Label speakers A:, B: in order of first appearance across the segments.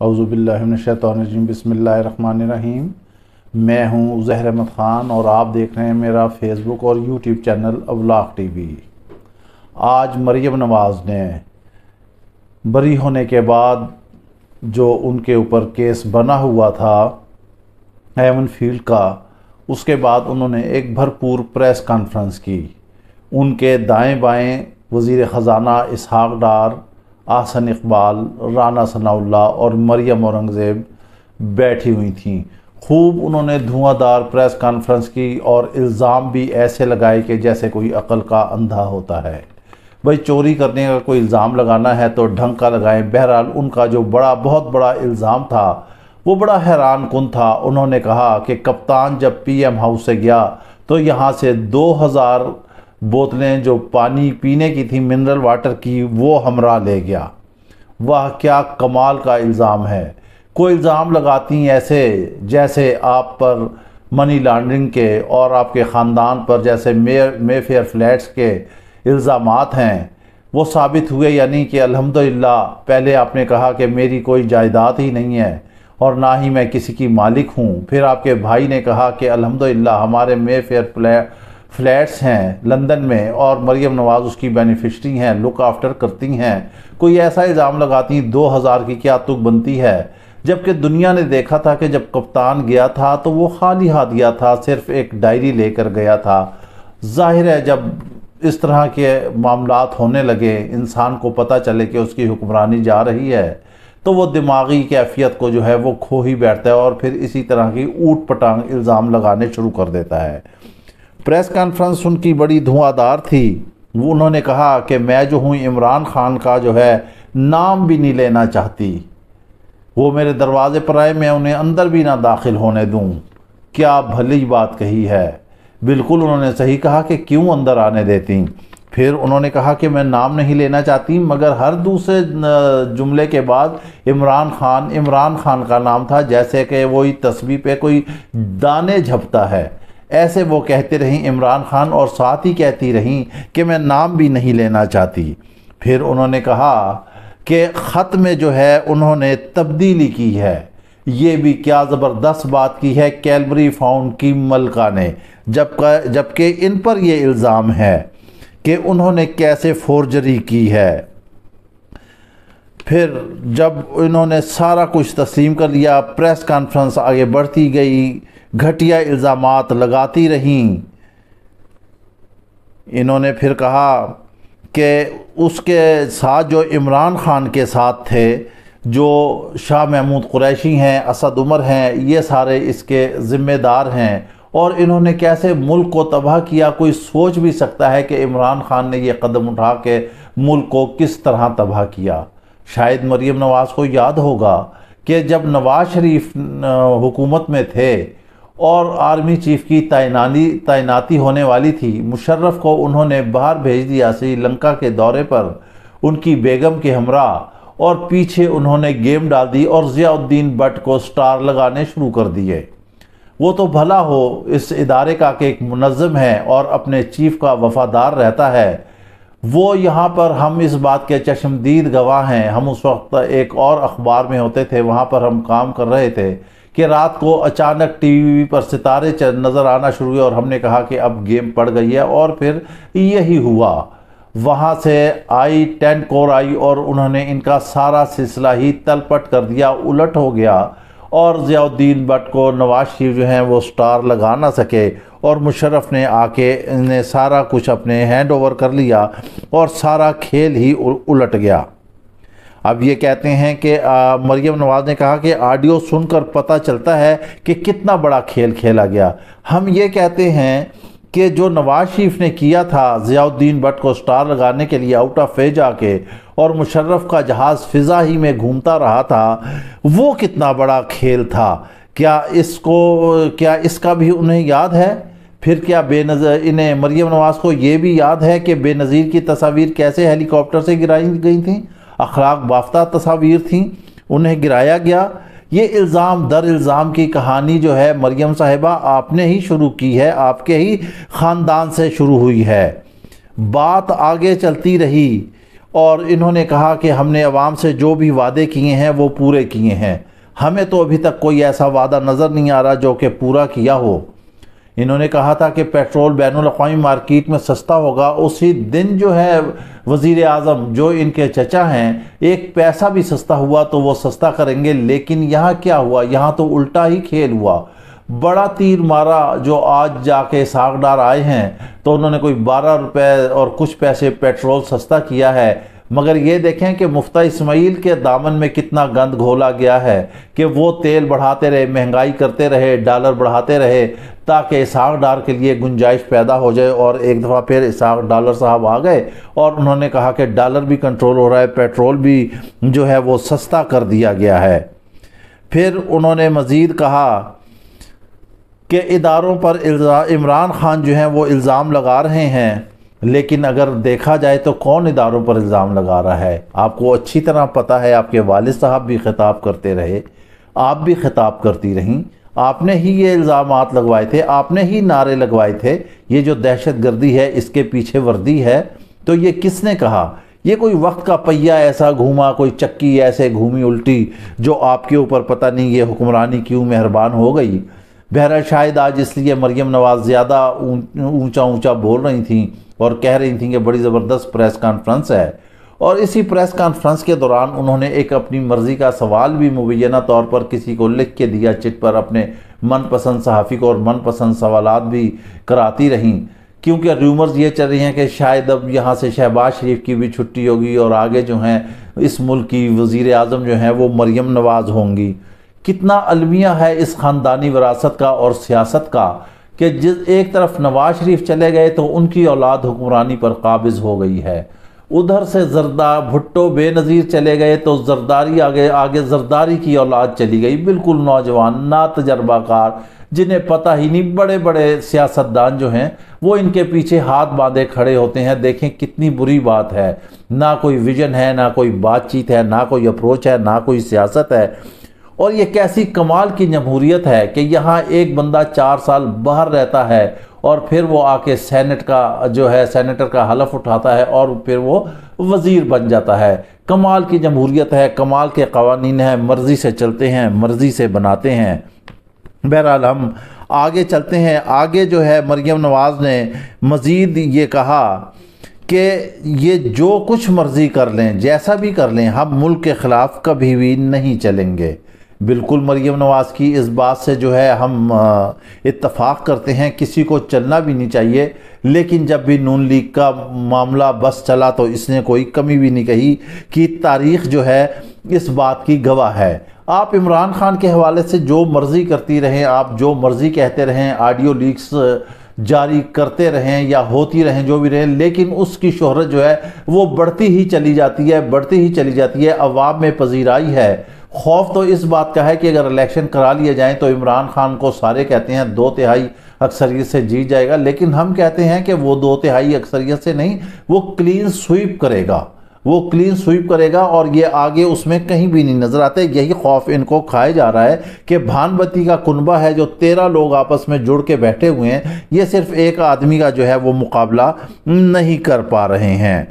A: اعوذ باللہ من الشیطان الرجیم، بسم اللہ الرحمن الرحیم۔ میں ہوں ظہیر احمد خان اور آپ دیکھ رہے ہیں میرا فیس بک اور یوٹیوب چینل ابلاغ ٹی وی۔ آج مریم نواز نے بری ہونے کے بعد جو ان کے اوپر کیس بنا ہوا تھا ایون فیلڈ کا، اس کے بعد انہوں نے ایک بھرپور پریس کانفرنس کی۔ ان کے دائیں بائیں وزیر خزانہ اسحاق ڈار، احسن اقبال، رانا ثناء اللہ اور مریم اورنگزیب بیٹھی ہوئی تھیں۔ خوب انہوں نے دھواں دار پریس کانفرنس کی اور الزام بھی ایسے لگائے کہ جیسے کوئی عقل کا اندھا ہوتا ہے۔ بھئی چوری کرنے کا کوئی الزام لگانا ہے تو ڈھنگ کا لگائیں۔ بہرحال ان کا جو بہت بڑا الزام تھا وہ بڑا حیران کن تھا۔ انہوں نے کہا کہ کپتان جب پی ایم ہاؤس سے گیا تو یہاں سے 2000 بوتلیں جو پانی پینے کی تھی منرل واٹر کی وہ ہمراہ لے گیا۔ واہ کیا کمال کا الزام ہے! کوئی الزام لگاتی ایسے جیسے آپ پر منی لانڈرنگ کے اور آپ کے خاندان پر جیسے مے فیئر فلیٹس کے الزامات ہیں وہ ثابت ہوئے، یعنی کہ الحمدللہ پہلے آپ نے کہا کہ میری کوئی جائیداد ہی نہیں ہے اور نہ ہی میں کسی کی مالک ہوں، پھر آپ کے بھائی نے کہا کہ الحمدللہ ہمارے مے فیئر فلیٹس ہیں لندن میں اور مریم نواز اس کی بینیفیشری ہیں، لک آفٹر کرتی ہیں۔ کوئی ایسا الزام لگاتی 2000 کی کیا تک بنتی ہے، جبکہ دنیا نے دیکھا تھا کہ جب کپتان گیا تھا تو وہ خالی ہاتھ گیا تھا، صرف ایک ڈائری لے کر گیا تھا۔ ظاہر ہے جب اس طرح کے معاملات ہونے لگے، انسان کو پتہ چلے کہ اس کی حکمرانی جا رہی ہے تو وہ دماغی کیفیت کو جو ہے وہ کھو ہی بیٹھتا ہے اور پھر اسی طرح کی اوٹ پٹانگ الزام لگانے شروع کر دیتا ہے۔ پریس کانفرنس ان کی بڑی دھواں دار تھی۔ وہ انہوں نے کہا کہ میں جو ہوں عمران خان کا جو ہے نام بھی نہیں لینا چاہتی، وہ میرے دروازے پر آئے میں انہیں اندر بھی نہ داخل ہونے دوں۔ کیا بھلی بات کہی ہے! بالکل انہوں نے صحیح کہا کہ کیوں اندر آنے دیتی۔ پھر انہوں نے کہا کہ میں نام نہیں لینا چاہتی، مگر ہر دوسرے جملے کے بعد عمران خان کا نام تھا، جیسے کہ وہی تسبیح پہ کوئی دانے جھپتا ہے۔ ایسے وہ کہتے رہیں عمران خان اور ساتھ ہی کہتی رہیں کہ میں نام بھی نہیں لینا چاہتی۔ پھر انہوں نے کہا کہ خط میں جو ہے انہوں نے تبدیلی کی ہے۔ یہ بھی کیا زبردست بات کی ہے کیلبری فاؤنڈ کی ملکہ نے، جبکہ ان پر یہ الزام ہے کہ انہوں نے کیسے فورجری کی ہے۔ پھر جب انہوں نے سارا کچھ تسلیم کر لیا، پریس کانفرنس آگے بڑھتی گئی، گھٹیا الزامات لگاتی رہیں۔ انہوں نے پھر کہا کہ اس کے ساتھ جو عمران خان کے ساتھ تھے، جو شاہ محمود قریشی ہیں، اسد عمر ہیں، یہ سارے اس کے ذمہ دار ہیں اور انہوں نے کیسے ملک کو تباہ کیا۔ کوئی سوچ بھی سکتا ہے کہ عمران خان نے یہ قدم اٹھا کے ملک کو کس طرح تباہ کیا۔ شاید مریم نواز کو یاد ہوگا کہ جب نواز شریف حکومت میں تھے اور آرمی چیف کی تعیناتی ہونے والی تھی، مشرف کو انہوں نے باہر بھیج دیا سری لنکا کے دورے پر ان کی بیگم کے ہمراہ، اور پیچھے انہوں نے گیم ڈال دی اور ضیاء الدین بٹ کو سٹار لگانے شروع کر دیے۔ وہ تو بھلا ہو اس ادارے کا کہ ایک منظم ہے اور اپنے چیف کا وفادار رہتا ہے۔ وہ یہاں پر ہم اس بات کے چشمدید گواہ ہیں۔ ہم اس وقت ایک اور اخبار میں ہوتے تھے، وہاں پر ہم کام کر رہے تھے کہ رات کو اچانک ٹی وی پر ستارے نظر آنا شروع ہوئے اور ہم نے کہا کہ اب گیم پڑ گئی ہے، اور پھر یہی ہوا۔ وہاں سے آئی 10 کور آئی اور انہوں نے ان کا سارا سلسلہ ہی تل پٹ کر دیا، الٹ ہو گیا، اور ضیاء الدین بٹ کو نواز شریف جو ہیں وہ سٹار لگا نہ سکے اور مشرف نے آ کے انہیں سارا کچھ اپنے ہینڈ اوور کر لیا اور سارا کھیل ہی الٹ گیا۔ اب یہ کہتے ہیں کہ مریم نواز نے کہا کہ آڈیو سن کر پتہ چلتا ہے کہ کتنا بڑا کھیل کھیلا گیا۔ ہم یہ کہتے ہیں کہ جو نواز شریف نے کیا تھا ضیاء الدین بٹ کو سٹار لگانے کے لیے آؤٹ آف وے جا کے، اور مشرف کا جہاز فضا ہی میں گھومتا رہا تھا، وہ کتنا بڑا کھیل تھا۔ کیا اس کا بھی انہیں یاد ہے؟ پھر کیا انہیں مریم نواز کو یہ بھی یاد ہے کہ بے نظیر کی تصاویر کیسے ہیلی کاپٹر سے گرائی گئی تھیں؟ اخلاق بافتہ تصاویر تھیں، انہیں گرایا گیا۔ یہ الزام در الزام کی کہانی جو ہے مریم صاحبہ آپ نے ہی شروع کی ہے، آپ کے ہی خاندان سے شروع ہوئی ہے۔ بات آگے چلتی رہی اور انہوں نے کہا کہ ہم نے عوام سے جو بھی وعدے کیے ہیں وہ پورے کیے ہیں، ہمیں تو ابھی تک کوئی ایسا وعدہ نظر نہیں آ رہا جو کہ پورا کیا ہو۔ انہوں نے کہا تھا کہ پیٹرول بین الاقوامی مارکیٹ میں سستا ہوگا، اسی دن جو ہے وزیر اعظم جو ان کے چچا ہیں، ایک پیسہ بھی سستا ہوا تو وہ سستا کریں گے، لیکن یہاں کیا ہوا؟ یہاں تو الٹا ہی کھیل ہوا، بڑا تیر مارا۔ جو آج جا کے اسحاق ڈار آئے ہیں تو انہوں نے کوئی 12 روپے اور کچھ پیسے پیٹرول سستا کیا ہے، مگر یہ دیکھیں کہ مفتیٰ اسماعیل کے دامن میں کتنا گند گھولا گیا ہے کہ وہ تیل بڑھاتے رہے، مہنگائی کرتے رہے، ڈالر بڑھاتے رہے تاکہ اسحاق ڈار کے لیے گنجائش پیدا ہو جائے۔ اور ایک دفعہ پھر اسحاق ڈالر صاحب آ گئے اور انہوں نے کہا کہ ڈالر بھی کنٹرول ہو رہا ہے، پیٹرول بھی جو ہے وہ سستا کر دیا گیا ہے۔ پھر انہوں نے مزید کہا کہ اداروں پر عمران خان جو ہیں وہ الزام لگا رہے ہیں، لیکن اگر دیکھا جائے تو کون اداروں پر الزام لگا رہا ہے؟ آپ کو اچھی طرح پتہ ہے، آپ کے والد صاحب بھی خطاب کرتے رہے، آپ بھی خطاب کرتی رہیں، آپ نے ہی یہ الزامات لگوائے تھے، آپ نے ہی نعرے لگوائے تھے۔ یہ جو دہشت گردی ہے اس کے پیچھے وردی ہے، تو یہ کس نے کہا؟ یہ کوئی وقت کا پہیہ ایسا گھوما، کوئی چکی ایسے گھومی الٹی جو آپ کے اوپر پتہ نہیں یہ حکمرانی کیوں مہربان ہو گئی۔ بہرحال شاید آج اس لیے مریم نواز زیادہ اونچا بول رہی تھیں اور کہہ رہی تھیں کہ بڑی زبردست پریس کانفرنس ہے، اور اسی پریس کانفرنس کے دوران انہوں نے ایک اپنی مرضی کا سوال بھی مبینہ طور پر کسی کو لکھ کے دیا چٹ پر، اپنے من پسند صحافی کو، اور من پسند سوالات بھی کراتی رہیں، کیونکہ ریومرز یہ چل رہی ہیں کہ شاید اب یہاں سے شہباز شریف کی بھی چھٹی ہوگی اور آگے جو ہیں اس ملک کی وزیر اعظم جو ہیں وہ مریم نواز ہوں گی۔ کتنا المیہ ہے اس خاندانی وراثت کا اور سیاست کا کہ جس ایک طرف نواز شریف چلے گئے تو ان کی اولاد حکمرانی پر قابض ہو گئی ہے، ادھر سے بھٹو بے نظیر چلے گئے تو زرداری آگے زرداری کی اولاد چلی گئی، بالکل نوجوان نا تجربہ کار، جنہیں پتہ ہی نہیں۔ بڑے بڑے سیاستدان جو ہیں وہ ان کے پیچھے ہاتھ باندھے کھڑے ہوتے ہیں۔ دیکھیں کتنی بری بات ہے، نہ کوئی ویژن ہے، نہ کوئی بات چیت ہے، نہ کوئی اپروچ ہے، نہ کوئی سیاست ہے۔ اور یہ کیسی کمال کی جمہوریت ہے کہ یہاں ایک بندہ 4 سال باہر رہتا ہے اور پھر وہ آ کے سینیٹر کا حلف اٹھاتا ہے اور پھر وہ وزیر بن جاتا ہے۔ کمال کی جمہوریت ہے، کمال کے قوانین ہیں، مرضی سے چلتے ہیں، مرضی سے بناتے ہیں۔ بہرحال ہم آگے چلتے ہیں۔ آگے جو ہے مریم نواز نے مزید یہ کہا کہ یہ جو کچھ مرضی کر لیں، جیسا بھی کر لیں، ہم ملک کے خلاف کبھی بھی نہیں چلیں گے۔ بالکل مریم نواز کی اس بات سے جو ہے ہم اتفاق کرتے ہیں، کسی کو چلنا بھی نہیں چاہیے، لیکن جب بھی نون لیگ کا معاملہ بس چلا تو اس نے کوئی کمی بھی نہیں کہی کہ تاریخ جو ہے اس بات کی گواہ ہے۔ آپ عمران خان کے حوالے سے جو مرضی کرتی رہیں، آپ جو مرضی کہتے رہیں، آڈیو لیکس جاری کرتے رہیں یا ہوتی رہیں، جو بھی رہیں، لیکن اس کی شہرت جو ہے وہ بڑھتی ہی چلی جاتی ہے، بڑھتی ہی چلی جاتی ہے، عوام میں پذیرائی ہے۔ خوف تو اس بات کا ہے کہ اگر الیکشن کرا لیے جائیں تو عمران خان کو سارے کہتے ہیں 2/3 اکثریت سے جیت جائے گا، لیکن ہم کہتے ہیں کہ وہ 2/3 اکثریت سے نہیں، وہ کلین سویپ کرے گا، وہ کلین سویپ کرے گا، اور یہ آگے اس میں کہیں بھی نہیں نظر آتے۔ یہی خوف ان کو کھائے جا رہا ہے کہ بھان بتی کا کنبہ ہے جو 13 لوگ آپس میں جڑ کے بیٹھے ہوئے ہیں، یہ صرف ایک آدمی کا جو ہے وہ مقابلہ نہیں کر پا رہے ہیں۔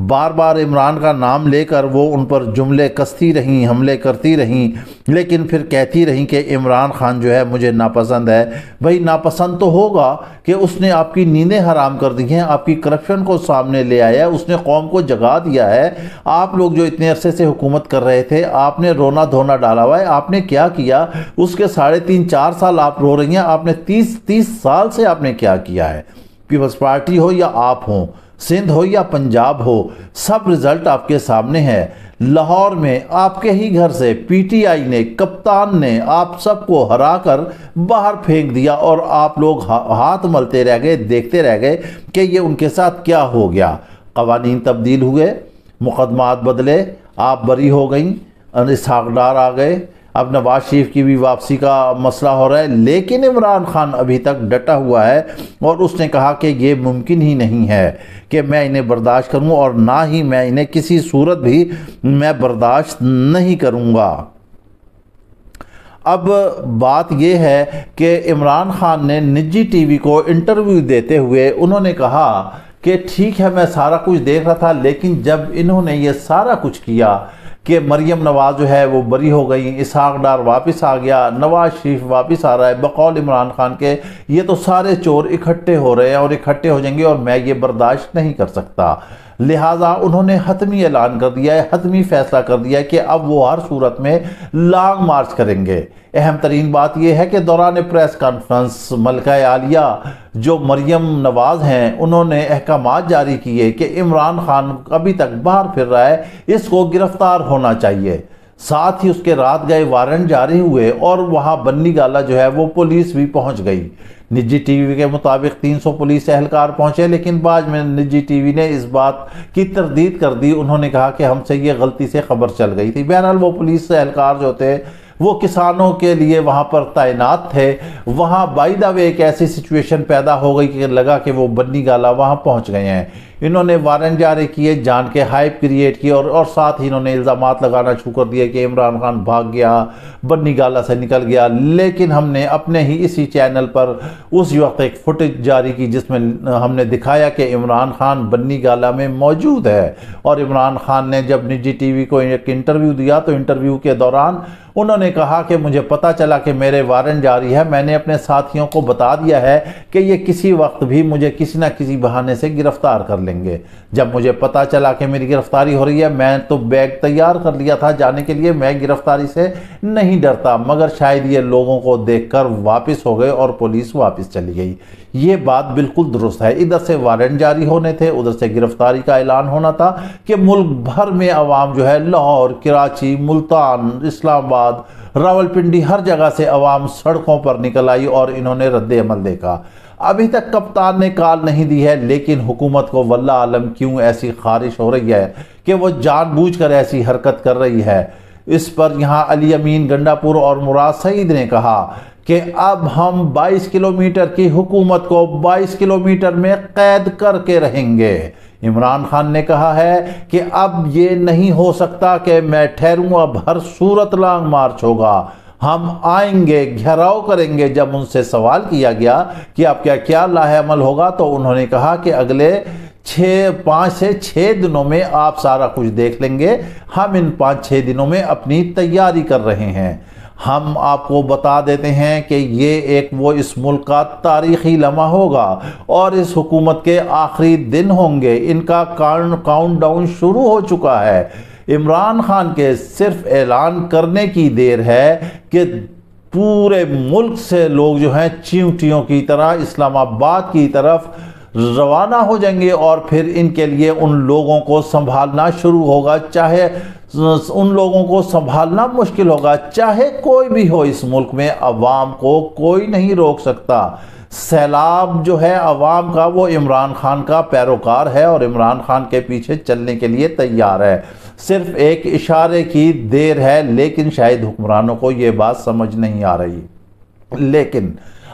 A: بار بار عمران کا نام لے کر وہ ان پر جملے کستی رہیں، حملے کرتی رہیں، لیکن پھر کہتی رہیں کہ عمران خان جو ہے مجھے ناپسند ہے۔ بھئی ناپسند تو ہوگا کہ اس نے آپ کی نیندیں حرام کر دی ہیں، آپ کی کرپشن کو سامنے لے آیا ہے، اس نے قوم کو جگا دیا ہے۔ آپ لوگ جو اتنے عرصے سے حکومت کر رہے تھے، آپ نے رونا دھونا ڈالا ہوا ہے، آپ نے کیا کیا؟ اس کے 3.5-4 سال آپ رو رہی ہیں، آپ نے 30 سال سے آپ نے کیا کیا ہے؟ پیپلز پارٹی ہو یا آپ ہوں، سندھ ہو یا پنجاب ہو، سب رزلٹ آپ کے سامنے ہے۔ لاہور میں آپ کے ہی گھر سے پی ٹی آئی نے، کپتان نے آپ سب کو ہرا کر باہر پھینک دیا، اور آپ لوگ ہاتھ ملتے رہ گئے، دیکھتے رہ گئے کہ یہ ان کے ساتھ کیا ہو گیا۔ قوانین تبدیل ہوئے، مقدمات بدلے، آپ بری ہو گئیں، اسحاق ڈار آ گئے، اب نواز شریف کی بھی واپسی کا مسئلہ ہو رہا ہے، لیکن عمران خان ابھی تک ڈٹا ہوا ہے، اور اس نے کہا کہ یہ ممکن ہی نہیں ہے کہ میں انہیں برداشت کروں، اور نہ ہی میں انہیں کسی صورت بھی میں برداشت نہیں کروں گا۔ اب بات یہ ہے کہ عمران خان نے نجی ٹی وی کو انٹرویو دیتے ہوئے انہوں نے کہا کہ ٹھیک ہے میں سارا کچھ دیکھ رہا تھا، لیکن جب انہوں نے یہ سارا کچھ کیا کہ مریم نواز جو ہے وہ بری ہو گئی، اسحاق ڈار واپس آ گیا، نواز شریف واپس آ رہا ہے، بقول عمران خان کے یہ تو سارے چور اکٹھے ہو رہے ہیں اور اکٹھے ہو جائیں گے اور میں یہ برداشت نہیں کر سکتا، لہٰذا انہوں نے حتمی اعلان کر دیا ہے، حتمی فیصلہ کر دیا ہے کہ اب وہ ہر صورت میں لانگ مارچ کریں گے۔ اہم ترین بات یہ ہے کہ دوران پریس کانفرنس ملکہ عالیہ جو مریم نواز ہیں انہوں نے احکامات جاری کیے کہ عمران خان ابھی تک باہر پھر رہا ہے، اس کو گرفتار ہونا چاہیے، ساتھ ہی اس کے رات گئے وارنٹ جاری ہوئے اور وہاں بنی گالہ جو ہے وہ پولیس بھی پہنچ گئی۔ نجی ٹی وی کے مطابق 300 پولیس اہلکار پہنچے، لیکن بعد میں نجی ٹی وی نے اس بات کی تردید کر دی، انہوں نے کہا کہ ہم سے یہ غلطی سے خبر چل گئی تھی۔ بہرحال وہ پولیس اہلکار جو تھے وہ کسانوں کے لیے وہاں پر تعینات تھے، وہاں بائی دا وے ایک ایسی سچویشن پیدا ہو گئی کہ لگا کہ وہ بنی گالہ وہاں پہنچ گئے ہیں، انہوں نے وارنٹ جاری کیے، جان کے ہائپ کریٹ کی اور ساتھ ہی انہوں نے الزامات لگانا شروع کر دیے کہ عمران خان بھاگ گیا، بنی گالہ سے نکل گیا۔ لیکن ہم نے اپنے ہی اسی چینل پر اس وقت ایک فوٹیج جاری کی جس میں ہم نے دکھایا کہ عمران خان بنی گالہ میں موجود ہے، اور عمران خان نے جب نجی ٹی وی کو ایک انٹرویو دیا تو انٹرویو کے دوران انہوں نے کہا کہ مجھے پتا چلا کہ میرے وارنٹ جاری ہے، میں نے اپنے ساتھیوں کو بتا دیا ہے کہ یہ کسی وقت بھی مجھے کسی نہ کسی بہانے سے گرفتار کر لیں گے۔ جب مجھے پتا چلا کہ میری گرفتاری ہو رہی ہے میں تو بیگ تیار کر لیا تھا جانے کے لیے، میں گرفتاری سے نہیں ڈرتا، مگر شاید یہ لوگوں کو دیکھ کر واپس ہو گئے اور پولیس واپس چلی گئی۔ یہ بات بالکل درست ہے، ادھر سے وارنٹ جاری ہونے تھے، ادھر سے گرفتاری کا اعلان ہونا تھا کہ ملک بھر میں عوام جو ہے لاہور، کراچی، ملتان، اسلام آباد، راولپنڈی ہر جگہ سے عوام سڑکوں پر نکل آئی اور انہوں نے رد عمل دیکھا۔ ابھی تک کپتان نے کال نہیں دی ہے، لیکن حکومت کو واللہ عالم کیوں ایسی خارش ہو رہی ہے کہ وہ جان بوجھ کر ایسی حرکت کر رہی ہے۔ اس پر یہاں علی امین گنڈا پور اور مراد سعید نے کہا کہ اب ہم 22 کلومیٹر کی حکومت کو 22 کلومیٹر میں قید کر کے رہیں گے۔ عمران خان نے کہا ہے کہ اب یہ نہیں ہو سکتا کہ میں ٹھہروں، اب ہر صورت لانگ مارچ ہوگا، ہم آئیں گے، گھیراؤ کریں گے۔ جب ان سے سوال کیا گیا کہ آپ کیا لاہ عمل ہوگا تو انہوں نے کہا کہ اگلے 5 سے 6 دنوں میں آپ سارا کچھ دیکھ لیں گے، ہم ان 5-6 دنوں میں اپنی تیاری کر رہے ہیں۔ ہم آپ کو بتا دیتے ہیں کہ یہ ایک وہ اس ملک کا تاریخی لمحہ ہوگا اور اس حکومت کے آخری دن ہوں گے، ان کا کاؤنٹ ڈاؤن شروع ہو چکا ہے۔ عمران خان کے صرف اعلان کرنے کی دیر ہے کہ پورے ملک سے لوگ جو ہیں چیونٹیوں کی طرح اسلام آباد کی طرف روانہ ہو جائیں گے اور پھر ان کے لیے ان لوگوں کو سنبھالنا شروع ہوگا، چاہے ان لوگوں کو سنبھالنا مشکل ہوگا، چاہے کوئی بھی ہو اس ملک میں، عوام کو کوئی نہیں روک سکتا۔ سیلاب جو ہے عوام کا وہ عمران خان کا پیروکار ہے اور عمران خان کے پیچھے چلنے کے لیے تیار ہے، صرف ایک اشارے کی دیر ہے، لیکن شاید حکمرانوں کو یہ بات سمجھ نہیں آ رہی۔ لیکن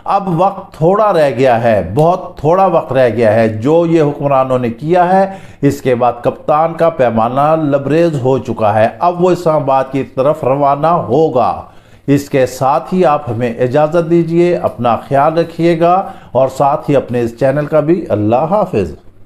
A: اب وقت تھوڑا رہ گیا ہے، بہت تھوڑا وقت رہ گیا ہے، جو یہ حکمرانوں نے کیا ہے اس کے بعد کپتان کا پیمانہ لبریز ہو چکا ہے، اب وہ اسلام آباد کی طرف روانہ ہوگا۔ اس کے ساتھ ہی آپ ہمیں اجازت دیجئے، اپنا خیال رکھیے گا اور ساتھ ہی اپنے اس چینل کا بھی۔ اللہ حافظ۔